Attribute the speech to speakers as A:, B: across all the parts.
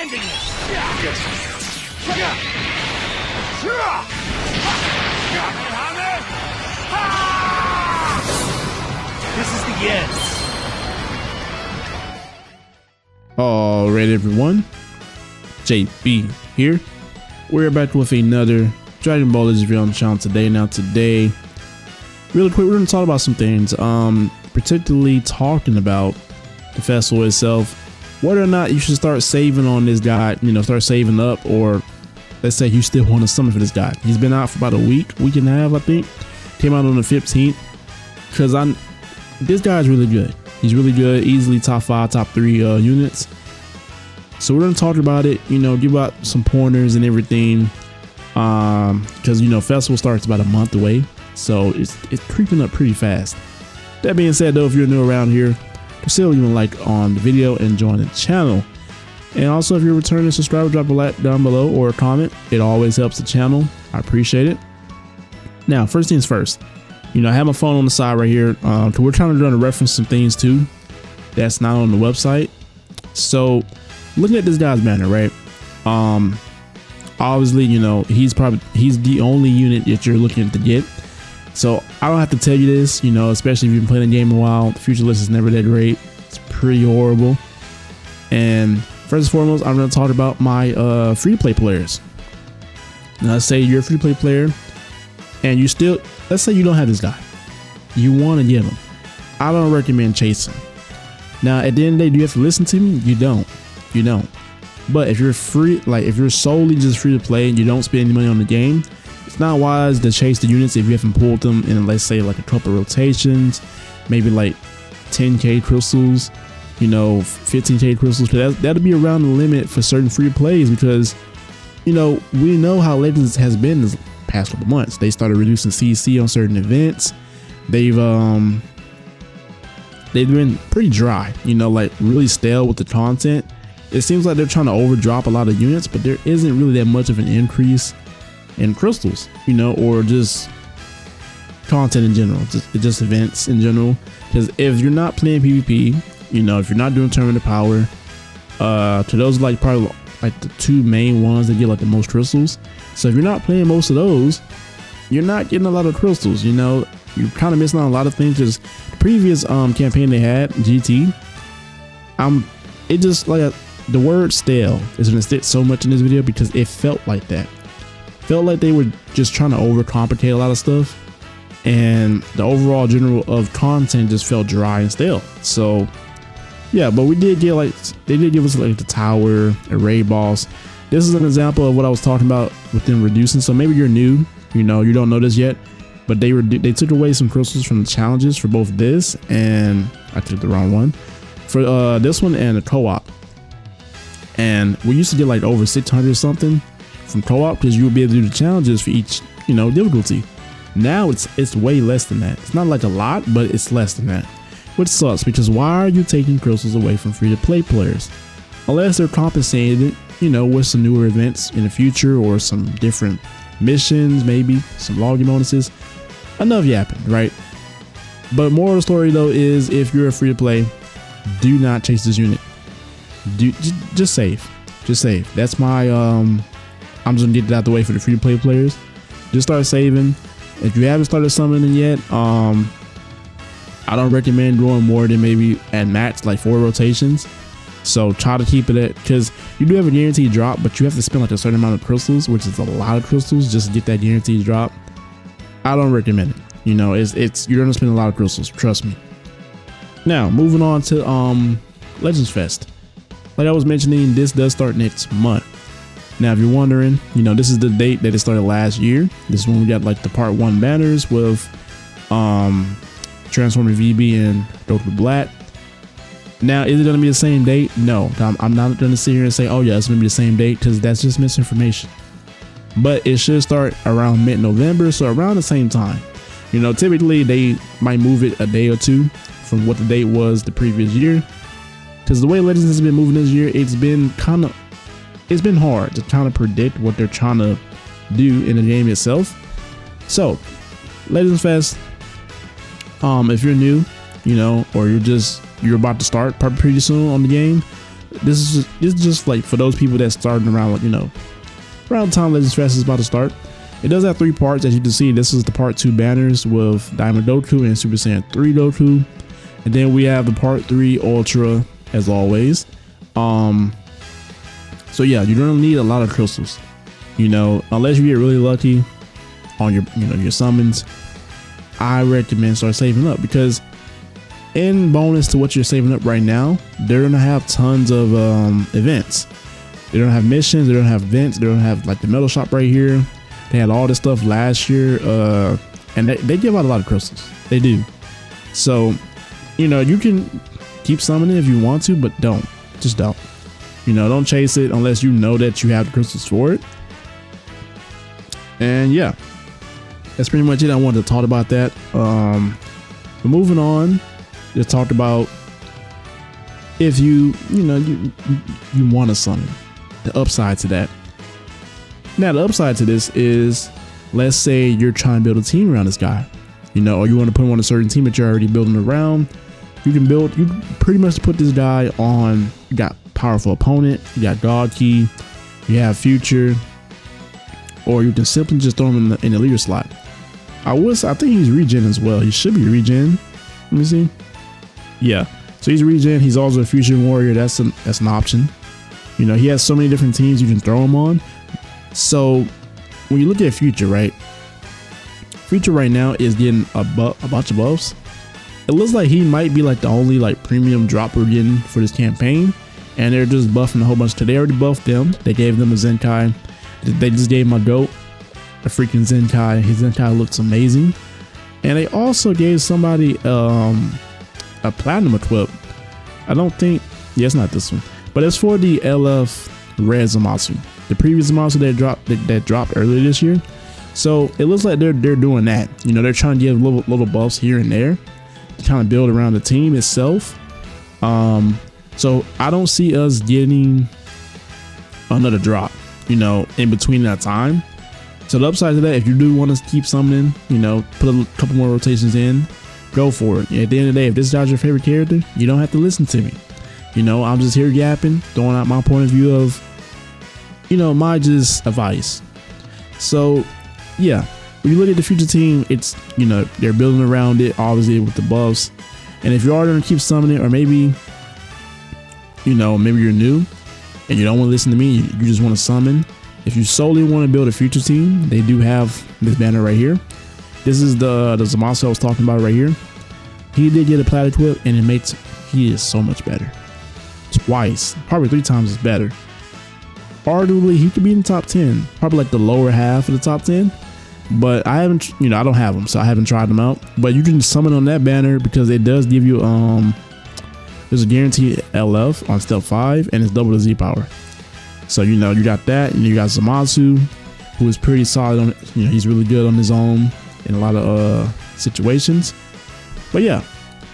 A: ending this! This is the end.
B: Alright everyone, JB here. We're back with another Dragon Ball Z video on the channel today. Now today, really quick, we're going to talk about some things, particularly talking about the festival itself, whether or not you should start saving on this guy, start saving up, or let's say you still want to summon for this guy. He's been out for about a week and a half, I think. Came out on the 15th, because this guy is really good. He's really good, easily top 5, top 3 units. So we're gonna talk about it, give out some pointers and everything, because festival starts about a month away, so it's creeping up pretty fast. That being said, though, if you're new around here, consider leaving a like on the video and join the channel. And also, if you're a returning subscriber, drop a like down below or a comment. It always helps the channel. I appreciate it. Now, first things first. I have my phone on the side right here. We're trying to reference some things too that's not on the website. So, looking at this guy's banner, right? Obviously, he's the only unit that you're looking to get. So I don't have to tell you this, especially if you've been playing the game a while. The future list is never that great. It's pretty horrible. And first and foremost, I'm going to talk about my free-to-play players. Now, let's say you're a free-to-play player, and let's say you don't have this guy. You want to get him. I don't recommend chasing. Now, at the end of the day, do you have to listen to me? You don't. But if you're free, if you're solely just free to play and you don't spend any money on the game, it's not wise to chase the units if you haven't pulled them in, let's say, a couple of rotations, maybe 10k crystals, 15k crystals. That'll be around the limit for certain free plays, because we know how Legends has been this past couple months. They started reducing CC on certain events. They've been pretty dry, really stale with the content. It seems like they're trying to overdrop a lot of units, but there isn't really that much of an increase in crystals, or just content in general, just events in general. Because if you're not playing PvP, if you're not doing tournament of power, to those probably the two main ones that get the most crystals. So if you're not playing most of those, you're not getting a lot of crystals. You're kind of missing out on a lot of things. Because the previous campaign they had, GT, it just the word stale is going to stick so much in this video, because it felt like that. Felt like they were just trying to overcomplicate a lot of stuff, and the overall general of content just felt dry and stale. So yeah, but we did get they did give us the tower, array boss. This is an example of what I was talking about with them reducing. So maybe you're new, you don't know this yet, but they took away some crystals from the challenges for both this, and I took the wrong one, for this one and the co-op. And we used to get over 600 something from co-op, because you would be able to do the challenges for each difficulty. Now it's way less than that. It's not a lot, but it's less than that, which sucks, because why are you taking crystals away from free-to-play players? Unless they're compensated with some newer events in the future, or some different missions, maybe some login bonuses. Enough yapping, right? But moral of the story, though, is if you're a free-to-play, do not chase this unit. Just save. That's my I'm just gonna get it out the way for the free-to-play players. Just start saving. If you haven't started summoning yet, I don't recommend going more than maybe at max 4 rotations. So try to keep it at, because you do have a guaranteed drop, but you have to spend a certain amount of crystals, which is a lot of crystals, just to get that guaranteed drop. I don't recommend it. You're gonna spend a lot of crystals, trust me. Now moving on to Legends Fest. Like I was mentioning, this does start next month. Now, if you're wondering, this is the date that it started last year. This is when we got the part 1 banners with Transformer VB and Dr. Blatt. Now, is it going to be the same date? No, I'm not going to sit here and say, oh yeah, it's going to be the same date, because that's just misinformation. But it should start around mid-November, so around the same time. Typically they might move it a day or two from what the date was the previous year, because the way Legends has been moving this year, it's been hard to kind of predict what they're trying to do in the game itself. So Legends Fest, if you're new, or you're about to start pretty soon on the game, this is just like for those people that's starting around, like, you know, around the time Legends Fest is about to start. It does have 3 parts, as you can see. This is the part 2 banners with Diamond Goku and Super Saiyan 3 Goku, and then we have the part 3 Ultra as always. So yeah, you're gonna need a lot of crystals, you know, unless you get really lucky on your, you know, your summons. I recommend start saving up, because in bonus to what you're saving up right now, they're gonna have tons of events. They don't have missions, they don't have events, they don't have like the metal shop right here. They had all this stuff last year, and they give out a lot of crystals. They do. So, you know, you can keep summoning if you want to, but just don't. You know, don't chase it unless you know that you have the crystals for it. And yeah, that's pretty much it. I wanted to talk about that. But moving on, just talked about if you want to summon, the upside to that. Now, the upside to this is, let's say you're trying to build a team around this guy, you know, or you want to put him on a certain team that you're already building around. You pretty much put this guy on. You got powerful opponent, you got God Key, you have Future, or you can simply just throw him in the leader slot. I think he's regen as well. He should be regen. Let me see. Yeah, so he's regen. He's also a Future Warrior. That's an option. You know, he has so many different teams you can throw him on. So when you look at Future, right? Future right now is getting a bunch of buffs. It looks like he might be like the only like premium drop we're getting for this campaign, and they're just buffing a whole bunch. They already buffed them. They gave them a Zenkai. They just gave my goat a freaking Zenkai. His Zenkai looks amazing, and they also gave somebody a platinum equip. I don't think, yeah, it's not this one, but it's for the LF Red Zamasu, the previous Zamasu that dropped earlier this year. So it looks like they're doing that. You know, they're trying to give little buffs here and there to kind of build around the team itself. So I don't see us getting another drop, you know, in between that time. So the upside to that, if you do want to keep summoning, you know, put a couple more rotations in, go for it. At the end of the day, if this guy's your favorite character, you don't have to listen to me. You know, I'm just here yapping, throwing out my point of view of, you know, my just advice. So yeah, when you look at the Future team, it's, you know, they're building around it, obviously, with the buffs. And if you are going to keep summoning, or maybe, you know, maybe you're new and you don't want to listen to me, you just want to summon. If you solely want to build a Future team, they do have this banner right here. This is the Zamasu I was talking about right here. He did get a plat equip, and he is so much better. Twice, probably 3 times as better. Arguably, he could be in the top 10, probably like the lower half of the top 10. But I haven't, you know, I don't have them, so I haven't tried them out. But you can summon on that banner because it does give you there's a guaranteed LF on step 5, and it's double the Z power. So, you know, you got that, and you got Zamasu, who is pretty solid on it. You know, he's really good on his own in a lot of situations. But yeah,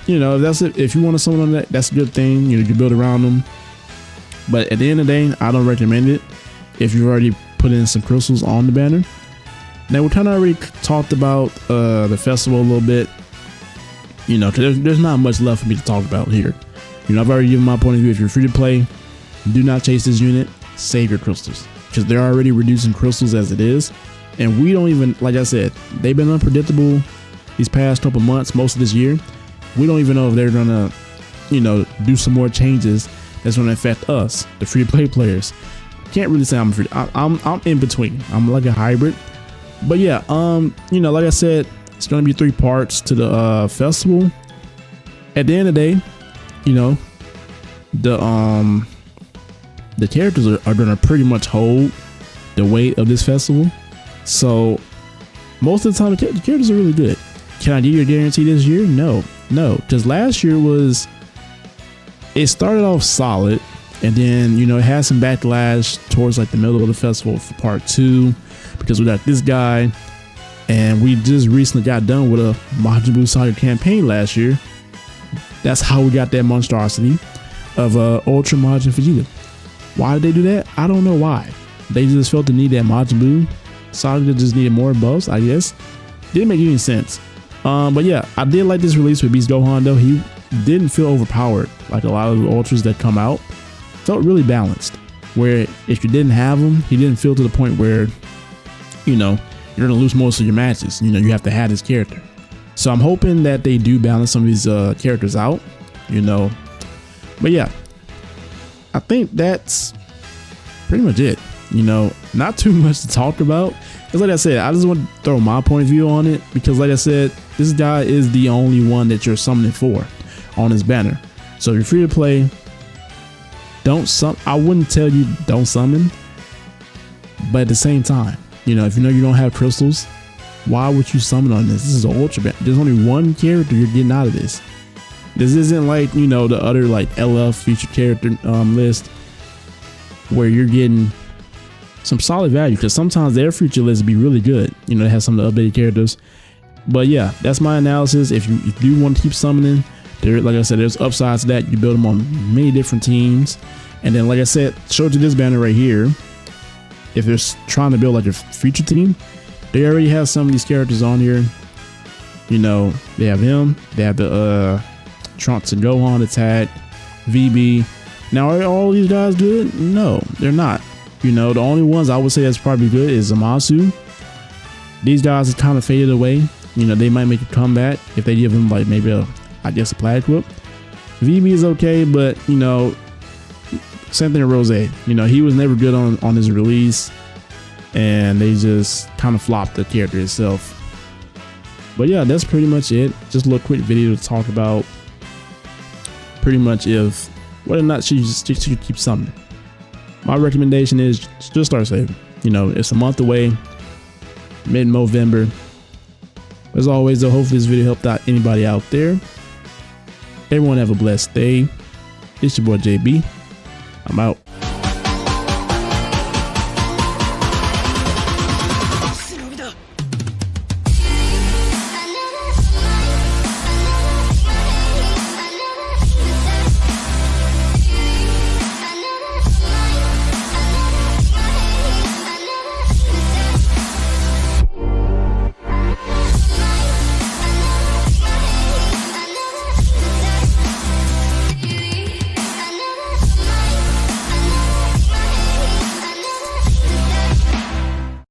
B: you know, that's it. If you want to summon on that, that's a good thing. You know, you build around them. But at the end of the day, I don't recommend it if you've already put in some crystals on the banner. Now, we kind of already talked about the festival a little bit. You know, there's not much left for me to talk about here. You know, I've already given my point of view. If you're free to play, do not chase this unit. Save your crystals, because they're already reducing crystals as it is. And we don't even, like I said, they've been unpredictable these past couple months, most of this year. We don't even know if they're gonna, you know, do some more changes that's gonna affect us, the free to play players. Can't really say I'm free. I'm in between. I'm like a hybrid. But yeah, you know, like I said, it's gonna be 3 parts to the festival. At the end of the day, you know, the characters are gonna pretty much hold the weight of this festival. So most of the time, the characters are really good. Can I give you a guarantee this year? No, because last year it started off solid, and then, you know, it had some backlash towards like the middle of the festival for part 2, because we got this guy, and we just recently got done with a Majin Buu Saga campaign last year. That's how we got that monstrosity of Ultra Majin Vegeta. Why did they do that? I don't know why. They just felt the need that Majin Buu Saga just needed more buffs, I guess. Didn't make any sense. But yeah, I did like this release with Beast Gohan though. He didn't feel overpowered like a lot of the Ultras that come out. felt really balanced, where if you didn't have him, he didn't feel to the point where, you know, you're gonna lose most of your matches. You know, you have to have this character. So I'm hoping that they do balance some of these characters out, you know. But yeah, I think that's pretty much it. You know, not too much to talk about. Because like I said, I just want to throw my point of view on it, because like I said, this guy is the only one that you're summoning for on his banner. So if you're free to play, I wouldn't tell you don't summon, but at the same time, you know, if you know you don't have crystals, why would you summon on this? This is an ultra banner. There's only one character you're getting out of this. This isn't like, you know, the other like LF featured character list where you're getting some solid value, because sometimes their feature list be really good. You know, they have some of the updated characters. But yeah, that's my analysis. If you do want to keep summoning, there, like I said, there's upsides to that. You build them on many different teams. And then, like I said, showed you this banner right here. If they're trying to build like a feature team, they already have some of these characters on here. You know, they have him. They have the Trunks and Gohan attack, VB. Now, are all these guys good? No, they're not. You know, the only ones I would say that's probably good is Zamasu. These guys have kind of faded away. You know, they might make a comeback if they give him like maybe a Plaid Whip. VB is okay, but you know, same thing with Rose. You know, he was never good on his release, and they just kind of flopped the character itself. But yeah, that's pretty much it. Just a little quick video to talk about pretty much if whether or not she should keep summoning. My recommendation is just start saving. You know, it's a month away, mid-November. As always, though, hopefully this video helped out anybody out there. Everyone have a blessed day. It's your boy JB. I'm out.